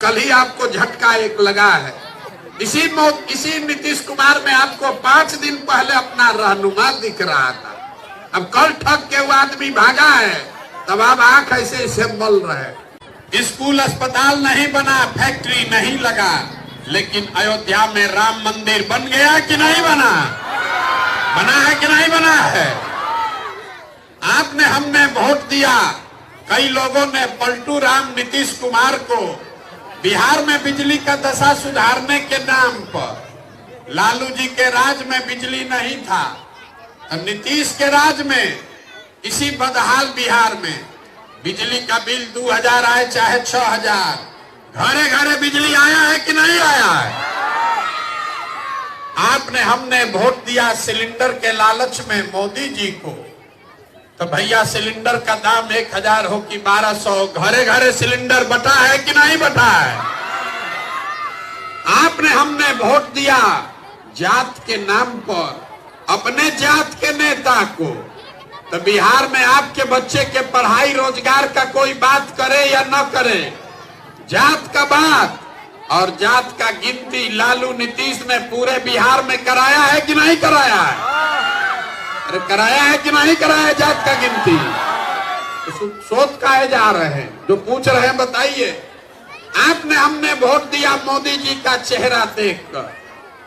कल ही आपको झटका एक लगा है। इसी नीतीश कुमार में आपको 5 दिन पहले अपना रहनुमा दिख रहा था। अब कल ठग के वो आदमी भागा है, तब आप आंख ऐसे इसे मल रहे। स्कूल अस्पताल नहीं बना, फैक्ट्री नहीं लगा, लेकिन अयोध्या में राम मंदिर बन गया कि नहीं बना? बना है कि नहीं बना है? आपने हमने वोट दिया, कई लोगों ने पलटू राम नीतीश कुमार को बिहार में बिजली का दशा सुधारने के नाम पर। लालू जी के राज में बिजली नहीं था, तो नीतीश के राज में इसी बदहाल बिहार में बिजली का बिल 2000 आए चाहे 6000, घरे घरे बिजली आया है कि नहीं आया है? आपने हमने वोट दिया सिलेंडर के लालच में मोदी जी को, तो भैया सिलेंडर का दाम 1000 हो कि 1200, घरे घरे सिलेंडर बटा है कि नहीं बटा है? आपने हमने वोट दिया जात के नाम पर अपने जात के नेता को, तो बिहार में आपके बच्चे के पढ़ाई रोजगार का कोई बात करे या न करे, जात का बात और जात का गिनती लालू नीतीश ने पूरे बिहार में कराया है कि नहीं कराया है? अरे कराया है कि नहीं कराया है जात का गिनती? तो सोच काहे जा रहे हैं? जो पूछ रहे हैं बताइए। आपने हमने वोट दिया मोदी जी का चेहरा देखकर।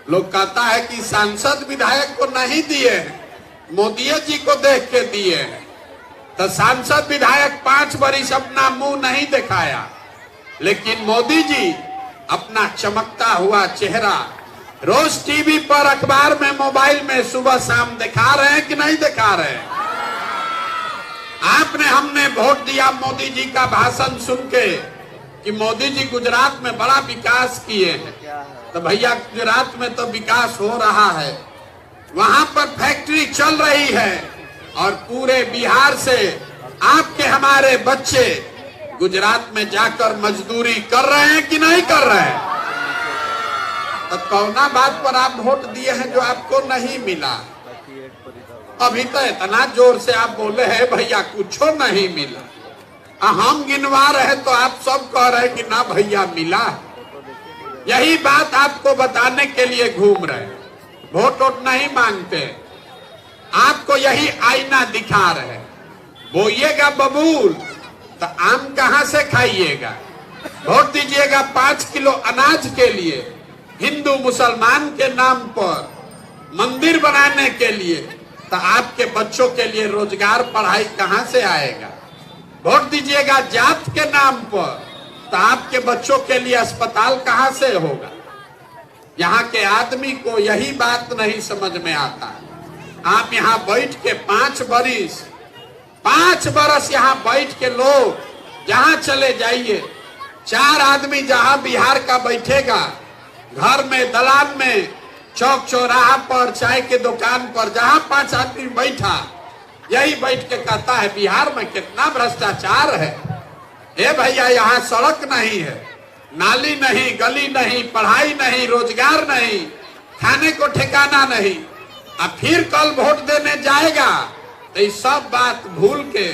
लोग कहता है कि सांसद विधायक को नहीं दिए, मोदी जी को देख के दिए हैं। तो सांसद विधायक 5 वर्ष अपना मुंह नहीं दिखाया, लेकिन मोदी जी अपना चमकता हुआ चेहरा रोज टीवी पर, अखबार में, मोबाइल में सुबह शाम दिखा रहे हैं कि नहीं दिखा रहे हैं? आपने हमने वोट दिया मोदी जी का भाषण सुन के कि मोदी जी गुजरात में बड़ा विकास किए हैं, तो भैया गुजरात में तो विकास हो रहा है, वहां पर फैक्ट्री चल रही है और पूरे बिहार से आपके हमारे बच्चे गुजरात में जाकर मजदूरी कर रहे हैं कि नहीं कर रहे हैं? तो कौना बात पर आप वोट दिए हैं जो आपको नहीं मिला? अभी तो इतना जोर से आप बोले हैं भैया कुछो नहीं मिला, हम गिनवा रहे तो आप सब कह रहे कि ना भैया मिला। यही बात आपको बताने के लिए घूम रहे, वोट वोट नहीं मांगते, आपको यही आईना दिखा रहे। बोइएगा बबूल तो आम कहां से खाइएगा? वोट दीजिएगा 5 किलो अनाज के लिए, हिंदू मुसलमान के नाम पर मंदिर बनाने के लिए, तो आपके बच्चों के लिए रोजगार पढ़ाई कहां से आएगा? वोट दीजिएगा जात के नाम पर, तो आपके बच्चों के लिए अस्पताल कहां से होगा? यहाँ के आदमी को यही बात नहीं समझ में आता। आप यहाँ बैठ के 5 बरस यहाँ बैठ के लोग जहां चले जाइए, 4 आदमी जहां बिहार का बैठेगा, घर में, दलान में, चौक चौराहा पर, चाय के दुकान पर, जहां 5 आदमी बैठा, यही बैठ के कहता है बिहार में कितना भ्रष्टाचार है। ए भैया यहाँ सड़क नहीं है, नाली नहीं, गली नहीं, पढ़ाई नहीं, रोजगार नहीं, खाने को ठिकाना नहीं। अब फिर कल वोट देने जाएगा तो ये सब बात भूल के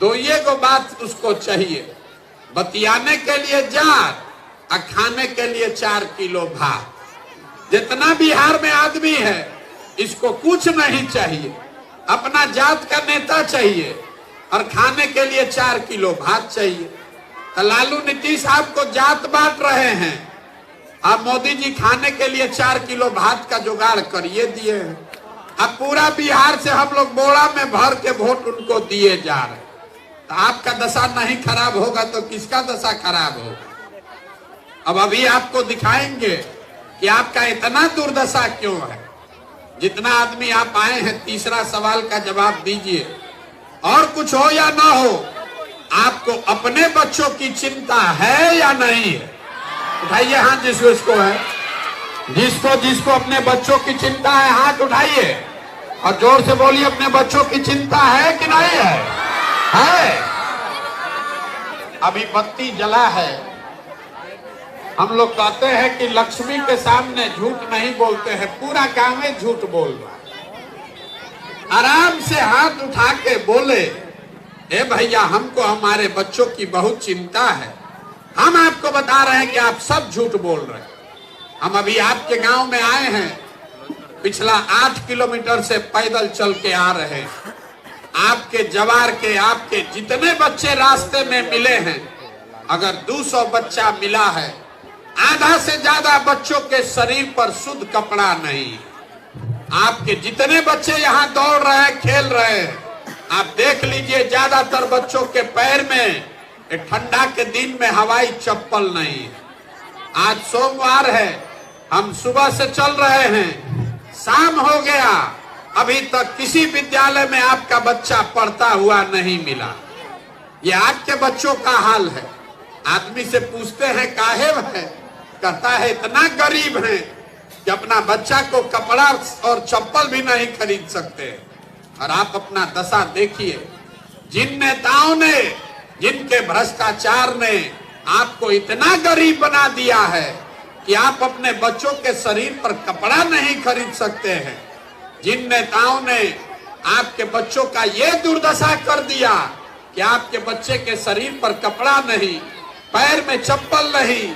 2 बात उसको चाहिए, बतियाने के लिए जात और खाने के लिए 4 किलो भात। जितना बिहार में आदमी है इसको कुछ नहीं चाहिए, अपना जात का नेता चाहिए और खाने के लिए 4 किलो भात चाहिए। तो लालू नीतीश आपको जात बांट रहे हैं, अब मोदी जी खाने के लिए 4 किलो भात का जुगाड़ करिए दिए हैं। अब पूरा बिहार से हम लोग बोरा में भर के वोट उनको दिए जा रहे, तो आपका दशा नहीं खराब होगा तो किसका दशा खराब होगा? अब अभी आपको दिखाएंगे कि आपका इतना दुर्दशा क्यों है। जितना आदमी आप आए हैं, तीसरा सवाल का जवाब दीजिए। और कुछ हो या ना हो, आपको अपने बच्चों की चिंता है या नहीं है? उठाइए हाथ जिसको है, जिसको अपने बच्चों की चिंता है हाथ उठाइए और जोर से बोलिए अपने बच्चों की चिंता है कि नहीं है? है। अभी बत्ती जला है। हम लोग कहते हैं कि लक्ष्मी के सामने झूठ नहीं बोलते हैं, पूरा गांव में झूठ बोल रहा। आराम से हाथ उठा के बोले, ए भैया हमको हमारे बच्चों की बहुत चिंता है, हम आपको बता रहे हैं कि आप सब झूठ बोल रहे हैं। हम अभी आपके गांव में आए हैं, पिछला 8 किलोमीटर से पैदल चल के आ रहे हैं। आपके जवार के आपके जितने बच्चे रास्ते में मिले हैं, अगर 200 बच्चा मिला है, आधा से ज्यादा बच्चों के शरीर पर शुद्ध कपड़ा नहीं। आपके जितने बच्चे यहाँ दौड़ रहे हैं, खेल रहे हैं, आप देख लीजिए ज्यादातर बच्चों के पैर में ठंडा के दिन में हवाई चप्पल नहीं है। आज सोमवार है, हम सुबह से चल रहे हैं, शाम हो गया, अभी तक किसी विद्यालय में आपका बच्चा पढ़ता हुआ नहीं मिला। ये आपके बच्चों का हाल है। आदमी से पूछते हैं काहे है, कहता है इतना गरीब है कि अपना बच्चा को कपड़ा और चप्पल भी नहीं खरीद सकते। और आप अपना दशा देखिए, जिन नेताओं ने, जिनके भ्रष्टाचार ने आपको इतना गरीब बना दिया है कि आप अपने बच्चों के शरीर पर कपड़ा नहीं खरीद सकते हैं, जिन नेताओं ने आपके बच्चों का ये दुर्दशा कर दिया कि आपके बच्चे के शरीर पर कपड़ा नहीं, पैर में चप्पल नहीं,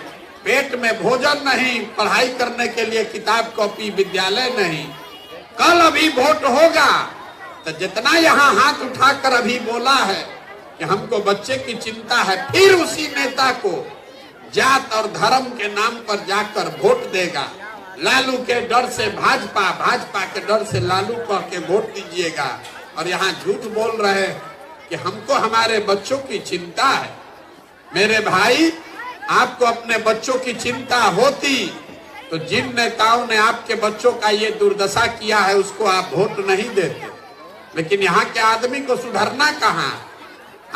पेट में भोजन नहीं, पढ़ाई करने के लिए किताब कॉपी विद्यालय नहीं। कल अभी वोट होगा तो जितना यहाँ हाथ उठाकर अभी बोला है कि हमको बच्चे की चिंता है, फिर उसी नेता को जात और धर्म के नाम पर जाकर वोट देगा। लालू के डर से भाजपा, भाजपा के डर से लालू कह के वोट दीजिएगा। और यहाँ झूठ बोल रहे हैं कि हमको हमारे बच्चों की चिंता है। मेरे भाई, आपको अपने बच्चों की चिंता होती तो जिन नेताओं ने आपके बच्चों का ये दुर्दशा किया है उसको आप वोट नहीं देते। लेकिन यहाँ के आदमी को सुधरना कहाँ?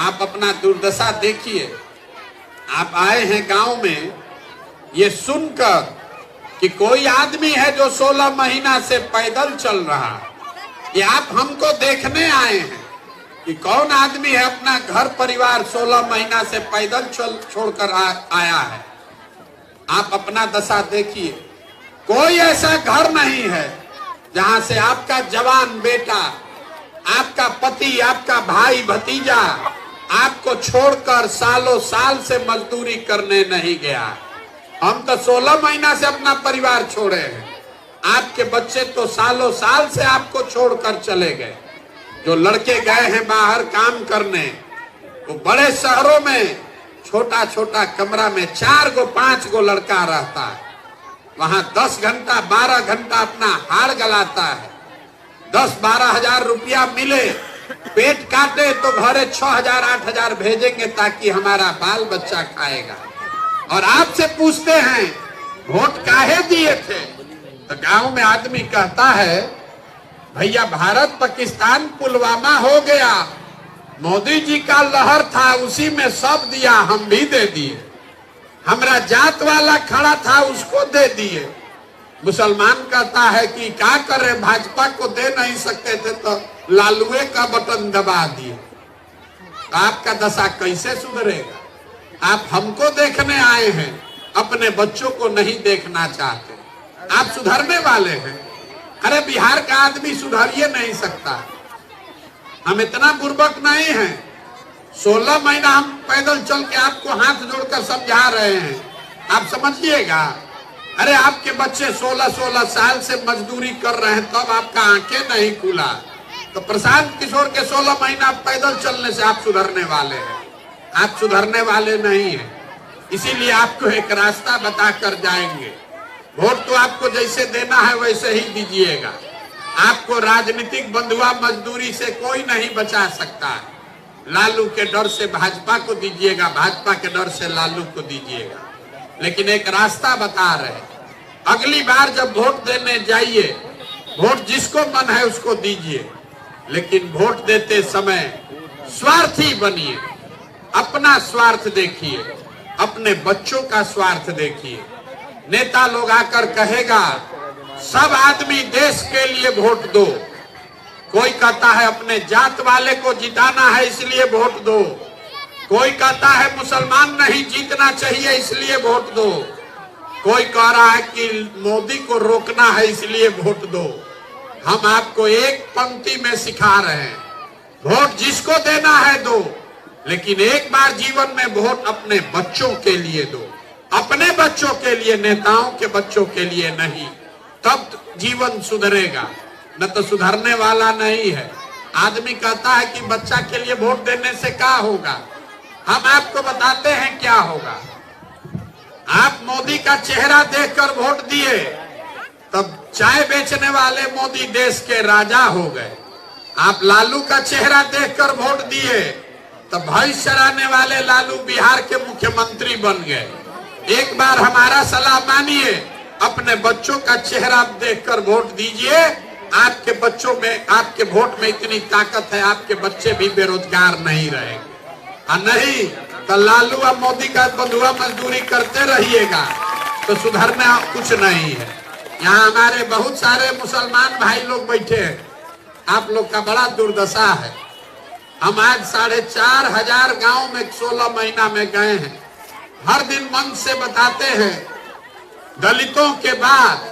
आप अपना दुर्दशा देखिए। आप आए हैं गांव में ये सुनकर कि कोई आदमी है जो 16 महीना से पैदल चल रहा, ये आप हमको देखने आए हैं कि कौन आदमी है अपना घर परिवार 16 महीना से पैदल छोड़कर आया है। आप अपना दशा देखिए। कोई ऐसा घर नहीं है जहां से आपका जवान बेटा, आपका पति, आपका भाई भतीजा आपको छोड़कर सालों साल से मजदूरी करने नहीं गया। हम तो 16 महीना से अपना परिवार छोड़े हैं, आपके बच्चे तो सालों साल से आपको छोड़कर चले गए। जो लड़के गए हैं बाहर काम करने, वो बड़े शहरों में छोटा छोटा कमरा में 4 गो 5 गो लड़का रहता है, वहां 10 घंटा 12 घंटा अपना हाड़ गलाता है। 10-12 हजार रुपया मिले, पेट काटे तो घरे 6,000 8,000 भेजेंगे ताकि हमारा बाल बच्चा खाएगा। और आपसे पूछते हैं वोट काहे दिए थे, तो गांव में आदमी कहता है भैया भारत पाकिस्तान पुलवामा हो गया, मोदी जी का लहर था उसी में सब दिया, हम भी दे दिए। हमारा जात वाला खड़ा था उसको दे दिए। मुसलमान कहता है कि क्या करे, भाजपा को दे नहीं सकते थे तो लालुए का बटन दबा दिए। आपका दशा कैसे सुधरेगा? आप हमको देखने आए हैं, अपने बच्चों को नहीं देखना चाहते। आप सुधरने वाले हैं? अरे बिहार का आदमी सुधर ही नहीं सकता। हम इतना बुर्बक नहीं हैं। 16 महीना हम पैदल चल के आपको हाथ जोड़कर समझा रहे हैं, आप समझिएगा। अरे आपके बच्चे 16-16 साल से मजदूरी कर रहे हैं, तब आपका आंखें नहीं खुला। तो प्रशांत किशोर के 16 महीना पैदल चलने से आप सुधरने वाले हैं? आप सुधरने वाले नहीं हैं। इसीलिए आपको एक रास्ता बताकर जाएंगे। वोट तो आपको जैसे देना है वैसे ही दीजिएगा। आपको राजनीतिक बंधुआ मजदूरी से कोई नहीं बचा सकता। लालू के डर से भाजपा को दीजिएगा, भाजपा के डर से लालू को दीजिएगा। लेकिन एक रास्ता बता रहे, अगली बार जब वोट देने जाइए, वोट जिसको मन है उसको दीजिए, लेकिन वोट देते समय स्वार्थी बनिए। अपना स्वार्थ देखिए, अपने बच्चों का स्वार्थ देखिए। नेता लोग आकर कहेगा सब आदमी देश के लिए वोट दो, कोई कहता है अपने जात वाले को जिताना है इसलिए वोट दो, कोई कहता है मुसलमान नहीं जीतना चाहिए इसलिए वोट दो, कोई कह रहा है कि मोदी को रोकना है इसलिए वोट दो। हम आपको एक पंक्ति में सिखा रहे हैं, वोट जिसको देना है दो, लेकिन एक बार जीवन में वोट अपने बच्चों के लिए दो, अपने बच्चों के लिए, नेताओं के बच्चों के लिए नहीं, तब जीवन सुधरेगा, न तो सुधरने वाला नहीं है। आदमी कहता है कि बच्चा के लिए वोट देने से क्या होगा, हम आपको बताते हैं क्या होगा। आप मोदी का चेहरा देखकर वोट दिए, तब चाय बेचने वाले मोदी देश के राजा हो गए। आप लालू का चेहरा देखकर वोट दिए, तब भैंस चराने वाले लालू बिहार के मुख्यमंत्री बन गए। एक बार हमारा सलाह मानिए, अपने बच्चों का चेहरा देखकर वोट दीजिए। आपके बच्चों में, आपके वोट में इतनी ताकत है, आपके बच्चे भी बेरोजगार नहीं रहेंगे। और नहीं तो लालू और मोदी का बंधुआ मजदूरी करते रहिएगा तो सुधरना कुछ नहीं है। यहाँ हमारे बहुत सारे मुसलमान भाई लोग बैठे हैं, आप लोग का बड़ा दुर्दशा है। हम आज 4,500 गांव में 16 महीना में गए हैं। हर दिन मन से बताते हैं, दलितों के बाद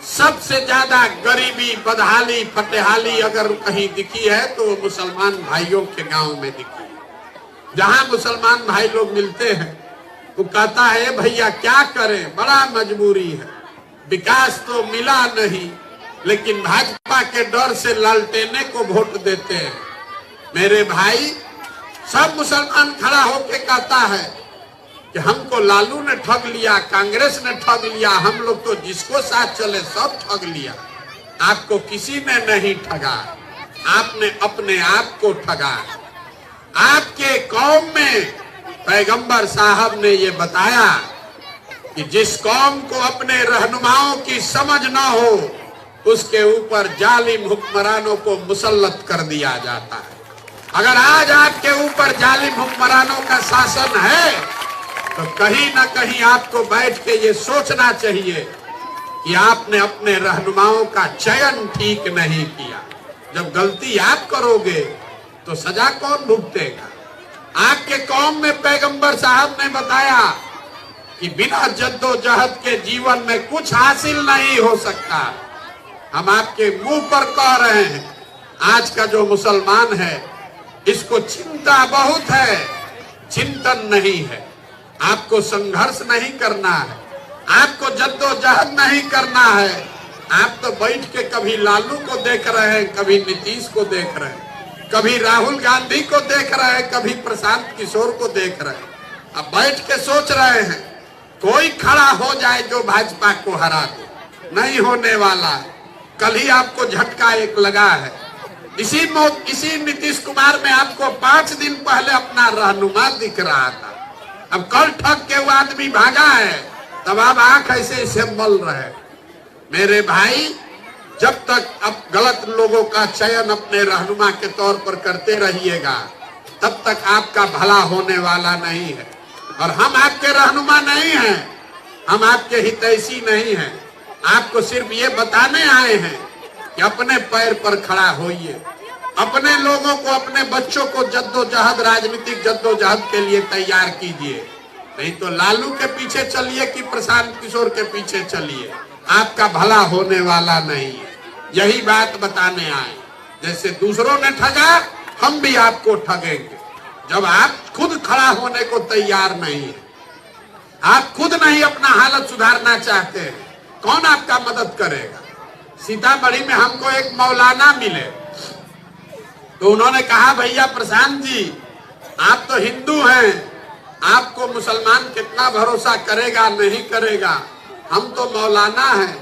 सबसे ज्यादा गरीबी, बदहाली, फटेहाली अगर कहीं दिखी है तो मुसलमान भाइयों के गांव में दिखी। जहां मुसलमान भाई लोग मिलते हैं वो कहता है भैया क्या करें, बड़ा मजबूरी है, विकास तो मिला नहीं, लेकिन भाजपा के डर से लालटेने को वोट देते हैं। मेरे भाई, सब मुसलमान खड़ा होके कहता है कि हमको लालू ने ठग लिया, कांग्रेस ने ठग लिया, हम लोग तो जिसको साथ चले सब ठग लिया। आपको किसी ने नहीं ठगा, आपने अपने आप को ठगा। आपके कौम में पैगंबर साहब ने ये बताया कि जिस कौम को अपने रहनुमाओं की समझ न हो उसके ऊपर जालिम हुक्मरानों को मुसल्लत कर दिया जाता है। अगर आज आपके ऊपर जालिम हुक्मरानों का शासन है तो कहीं ना कहीं आपको बैठ के ये सोचना चाहिए कि आपने अपने रहनुमाओं का चयन ठीक नहीं किया। जब गलती आप करोगे तो सजा कौन भुगतेगा? आपके कौम में पैगंबर साहब ने बताया कि बिना जद्दोजहद के जीवन में कुछ हासिल नहीं हो सकता। हम आपके मुंह पर कह रहे हैं, आज का जो मुसलमान है इसको चिंता बहुत है, चिंतन नहीं है। आपको संघर्ष नहीं करना है, आपको जद्दोजहद नहीं करना है। आप तो बैठ के कभी लालू को देख रहे हैं, कभी नीतीश को देख रहे हैं, कभी राहुल गांधी को देख रहे हैं, कभी प्रशांत किशोर को देख रहे हैं। अब बैठ के सोच रहे हैं कोई खड़ा हो जाए जो भाजपा को हरा दे, नहीं होने वाला है। कल ही आपको झटका एक लगा है, इसी नीतीश कुमार में आपको 5 दिन पहले अपना रहनुमा दिख रहा था। अब कल ठग के वो आदमी भागा है, तब आप आंख ऐसे मल रहे। मेरे भाई, जब तक अब गलत लोगों का चयन अपने रहनुमा के तौर पर करते रहिएगा तब तक आपका भला होने वाला नहीं है। और हम आपके रहनुमा नहीं हैं, हम आपके हितैषी नहीं हैं। आपको सिर्फ ये बताने आए हैं कि अपने पैर पर खड़ा होइए, अपने लोगों को, अपने बच्चों को जद्दोजहद, राजनीतिक जद्दोजहद के लिए तैयार कीजिए। नहीं तो लालू के पीछे चलिए कि प्रशांत किशोर के पीछे चलिए, आपका भला होने वाला नहीं है। यही बात बताने आए। जैसे दूसरों ने ठगा, हम भी आपको ठगेंगे। जब आप खुद खड़ा होने को तैयार नहीं है, आप खुद नहीं अपना हालत सुधारना चाहते हैं, कौन आपका मदद करेगा? सीतामढ़ी में हमको एक मौलाना मिले तो उन्होंने कहा, भैया प्रशांत जी, आप तो हिंदू हैं, आपको मुसलमान कितना भरोसा करेगा नहीं करेगा, हम तो मौलाना हैं,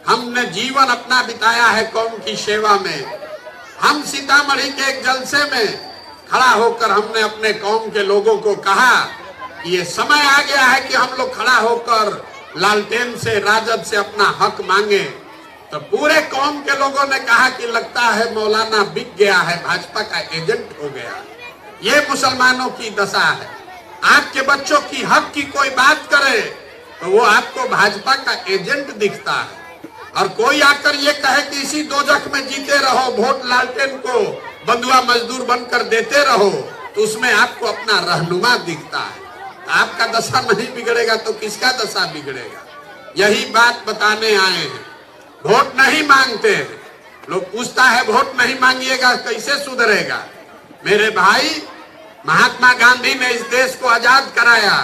हमने जीवन अपना बिताया है कौम की सेवा में। हम सीतामढ़ी के एक जलसे में खड़ा होकर हमने अपने कौम के लोगों को कहा कि ये समय आ गया है कि हम लोग खड़ा होकर लालटेन से, राजद से अपना हक मांगे। तो पूरे कौम के लोगों ने कहा कि लगता है मौलाना बिक गया है, भाजपा का एजेंट हो गया। ये मुसलमानों की दशा है। आपके बच्चों की हक की कोई बात करे तो वो आपको भाजपा का एजेंट दिखता है। और कोई आकर ये कहे कि इसी दोजख में जीते रहो, वोट लालटेन को बंधुआ मजदूर बनकर देते रहो, तो उसमें आपको अपना रहनुमा दिखता है। आपका दशा नहीं बिगड़ेगा तो किसका दशा बिगड़ेगा? यही बात बताने आए हैं। वोट नहीं मांगते हैं, लोग पूछता है वोट नहीं मांगिएगा कैसे सुधरेगा? मेरे भाई, महात्मा गांधी ने इस देश को आजाद कराया।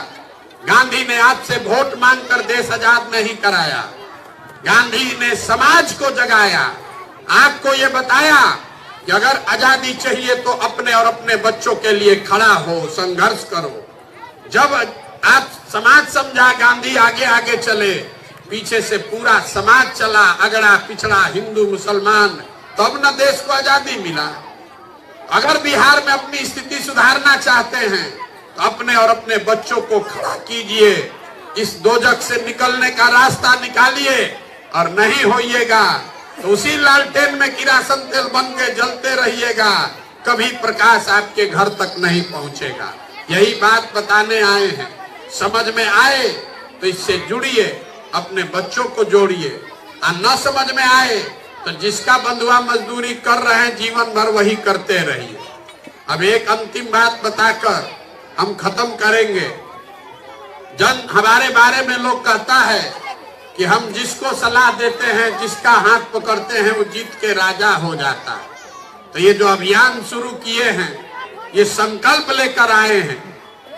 गांधी ने आपसे वोट मांगकर देश आजाद नहीं कराया। गांधी ने समाज को जगाया, आपको ये बताया कि अगर आजादी चाहिए तो अपने और अपने बच्चों के लिए खड़ा हो, संघर्ष करो। जब आप समाज समझा, गांधी आगे आगे चले, पीछे से पूरा समाज चला, अगड़ा पिछड़ा हिंदू मुसलमान, तब न देश को आजादी मिला। अगर बिहार में अपनी स्थिति सुधारना चाहते हैं तो अपने और अपने बच्चों को खड़ा कीजिए, इस दोजख से निकलने का रास्ता निकालिए, और नहीं होइएगा तो उसी लालटेन में किरासन तेल बन के जलते रहिएगा, कभी प्रकाश आपके घर तक नहीं पहुंचेगा। यही बात बताने आए हैं। समझ में आए तो इससे जुड़िए, अपने बच्चों को जोड़िए, और न समझ में आए तो जिसका बंधुआ मजदूरी कर रहे हैं जीवन भर वही करते रहिए। अब एक अंतिम बात बताकर हम खत्म करेंगे। हमारे बारे में लोग कहता है कि हम जिसको सलाह देते हैं, जिसका हाथ पकड़ते हैं, वो जीत के राजा हो जाता है। तो ये जो अभियान शुरू किए हैं, ये संकल्प लेकर आए हैं,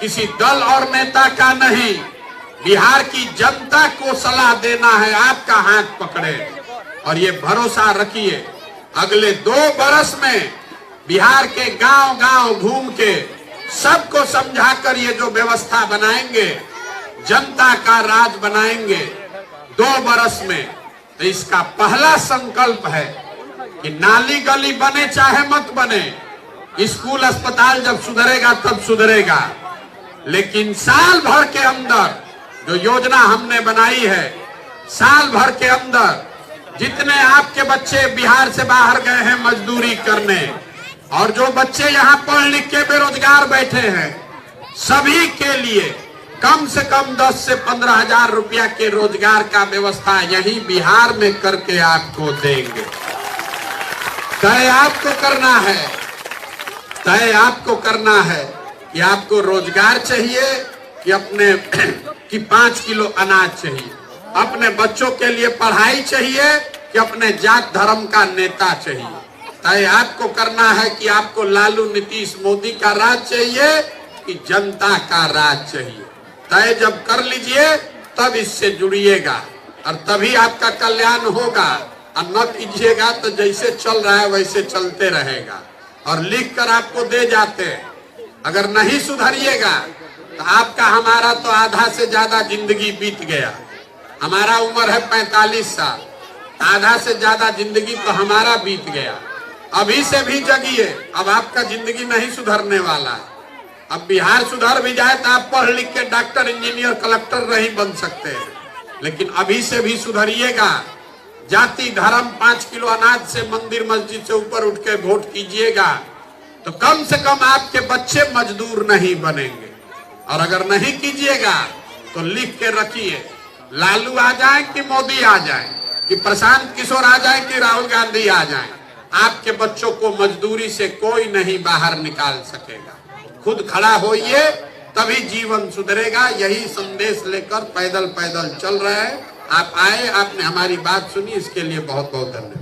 किसी दल और नेता का नहीं, बिहार की जनता को सलाह देना है, आपका हाथ पकड़े। और ये भरोसा रखिए, अगले 2 बरस में बिहार के गांव गांव घूम के सबको समझाकर ये जो व्यवस्था बनाएंगे, जनता का राज बनाएंगे 2 बरस में। तो इसका पहला संकल्प है कि नाली गली बने चाहे मत बने, स्कूल अस्पताल जब सुधरेगा तब सुधरेगा, लेकिन साल भर के अंदर जो योजना हमने बनाई है, साल भर के अंदर जितने आपके बच्चे बिहार से बाहर गए हैं मजदूरी करने, और जो बच्चे यहाँ पढ़ लिख के बेरोजगार बैठे हैं, सभी के लिए कम से कम 10 से 15 हजार रुपया के रोजगार का व्यवस्था यही बिहार में करके आपको देंगे। तय आपको करना है, तय आपको करना है कि आपको रोजगार चाहिए कि अपने कि 5 किलो अनाज चाहिए, अपने बच्चों के लिए पढ़ाई चाहिए कि अपने जात धर्म का नेता चाहिए। तय आपको करना है कि आपको लालू नीतीश मोदी का राज चाहिए कि जनता का राज चाहिए। तय जब कर लीजिए तब इससे जुड़िएगा, और तभी आपका कल्याण होगा। और न कीजिएगा तो जैसे चल रहा है वैसे चलते रहेगा। और लिख कर आपको दे जाते हैं, अगर नहीं सुधरिएगा तो आपका हमारा तो आधा से ज्यादा जिंदगी बीत गया। हमारा उम्र है 45 साल, आधा से ज्यादा जिंदगी तो हमारा बीत गया। अभी से भी जगिए, अब आपका जिंदगी नहीं सुधरने वाला है। अब बिहार सुधर भी जाए तो आप पढ़ लिख के डॉक्टर, इंजीनियर, कलेक्टर नहीं बन सकते हैं, लेकिन अभी से भी सुधरिएगा। जाति धर्म 5 किलो अनाज से मंदिर मस्जिद से ऊपर उठ के वोट कीजिएगा, तो कम से कम आपके बच्चे मजदूर नहीं बनेंगे। और अगर नहीं कीजिएगा तो लिख के रखिए, लालू आ जाए कि मोदी आ जाए, कि प्रशांत किशोर आ जाए कि राहुल गांधी आ जाए, आपके बच्चों को मजदूरी से कोई नहीं बाहर निकाल सकेगा। खुद खड़ा होइए, तभी जीवन सुधरेगा। यही संदेश लेकर पैदल पैदल चल रहे हैं। आप आए, आपने हमारी बात सुनी, इसके लिए बहुत बहुत धन्यवाद।